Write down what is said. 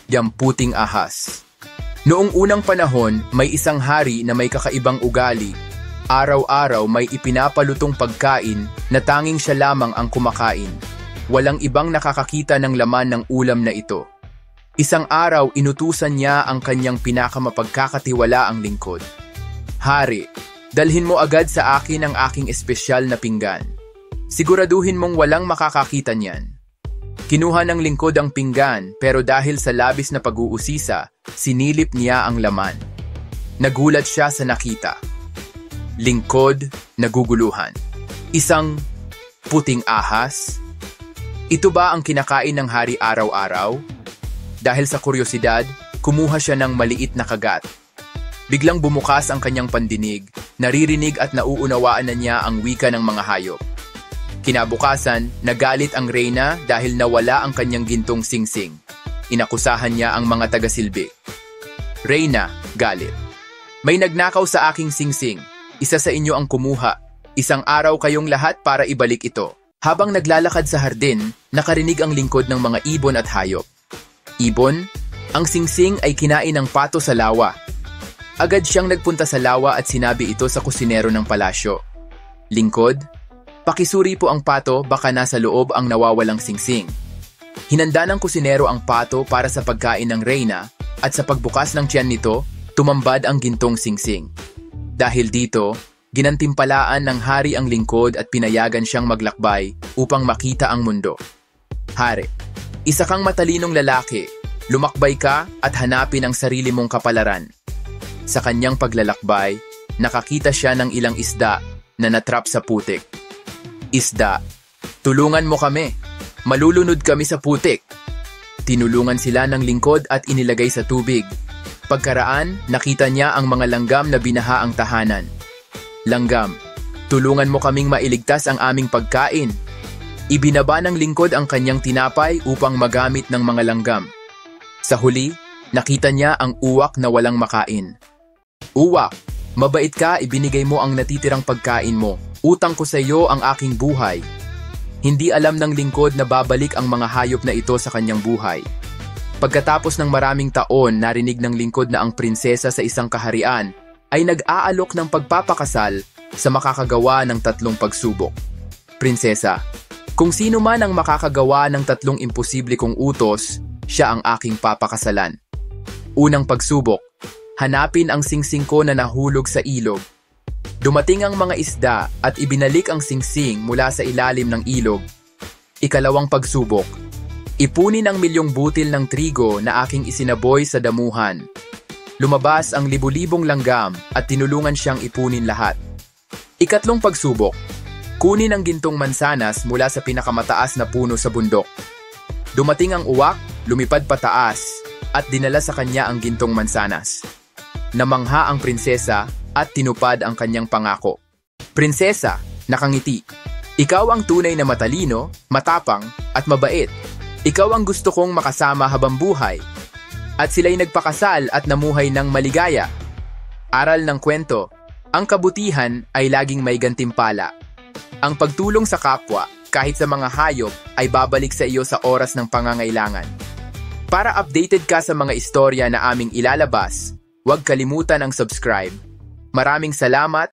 yang puting ahas. Noong unang panahon, may isang hari na may kakaibang ugali. Araw-araw may ipinapalutong pagkain na tanging siya lamang ang kumakain. Walang ibang nakakakita ng laman ng ulam na ito. Isang araw, inutusan niya ang kanyang pinakamapagkakatiwalaang lingkod. Hari, dalhin mo agad sa akin ang aking espesyal na pinggan. Siguraduhin mong walang makakakita niyan. Kinuha ng lingkod ang pinggan pero dahil sa labis na pag-uusisa, sinilip niya ang laman. Nagulat siya sa nakita. Lingkod, naguguluhan. Isang puting ahas? Ito ba ang kinakain ng hari araw-araw? Dahil sa kuryosidad, kumuha siya ng maliit na kagat. Biglang bumukas ang kanyang pandinig, naririnig at nauunawaan na niya ang wika ng mga hayop. Kinabukasan, nagalit ang reyna dahil nawala ang kanyang gintong singsing. Inakusahan niya ang mga taga-silbi. Reyna, galit. May nagnakaw sa aking singsing. Isa sa inyo ang kumuha. Isang araw kayong lahat para ibalik ito. Habang naglalakad sa hardin, nakarinig ang lingkod ng mga ibon at hayop. Ibon, ang singsing ay kinain ng pato sa lawa. Agad siyang nagpunta sa lawa at sinabi ito sa kusinero ng palasyo. Lingkod, pakisuri po ang pato, baka nasa loob ang nawawalang singsing. Hinanda ng kusinero ang pato para sa pagkain ng reyna at sa pagbukas ng tiyan nito, tumambad ang gintong singsing. Dahil dito, ginantimpalaan ng hari ang lingkod at pinayagan siyang maglakbay upang makita ang mundo. Hari, isa kang matalinong lalaki, lumakbay ka at hanapin ang sarili mong kapalaran. Sa kanyang paglalakbay, nakakita siya ng ilang isda na natrap sa putik. Isda, tulungan mo kami, malulunod kami sa putik. Tinulungan sila ng lingkod at inilagay sa tubig. Pagkaraan, nakita niya ang mga langgam na binaha ang tahanan. Langgam, tulungan mo kaming mailigtas ang aming pagkain. Ibinaba ng lingkod ang kanyang tinapay upang magamit ng mga langgam. Sa huli, nakita niya ang uwak na walang makain. Uwak, mabait ka, ibinigay mo ang natitirang pagkain mo. Utang ko sa iyo ang aking buhay. Hindi alam ng lingkod na babalik ang mga hayop na ito sa kanyang buhay. Pagkatapos ng maraming taon, narinig ng lingkod na ang prinsesa sa isang kaharian ay nag-aalok ng pagpapakasal sa makakagawa ng 3 pagsubok. Prinsesa, kung sino man ang makakagawa ng 3 imposible kong utos, siya ang aking papakasalan. Unang pagsubok, hanapin ang singsing ko na nahulog sa ilog. Dumating ang mga isda at ibinalik ang singsing mula sa ilalim ng ilog. Ikalawang pagsubok, ipunin ang milyong butil ng trigo na aking isinaboy sa damuhan. Lumabas ang libu-libong langgam at tinulungan siyang ipunin lahat. Ikatlong pagsubok, kunin ang gintong mansanas mula sa pinakamataas na puno sa bundok. Dumating ang uwak, lumipad pataas at dinala sa kanya ang gintong mansanas. Namangha ang prinsesa at tinupad ang kanyang pangako. Prinsesa, nakangiti. Ikaw ang tunay na matalino, matapang at mabait. Ikaw ang gusto kong makasama habang buhay. At sila'y nagpakasal at namuhay ng maligaya. Aral ng kwento, ang kabutihan ay laging may gantimpala. Ang pagtulong sa kapwa, kahit sa mga hayop, ay babalik sa iyo sa oras ng pangangailangan. Para updated ka sa mga istorya na aming ilalabas, huwag kalimutan ang subscribe. Maraming salamat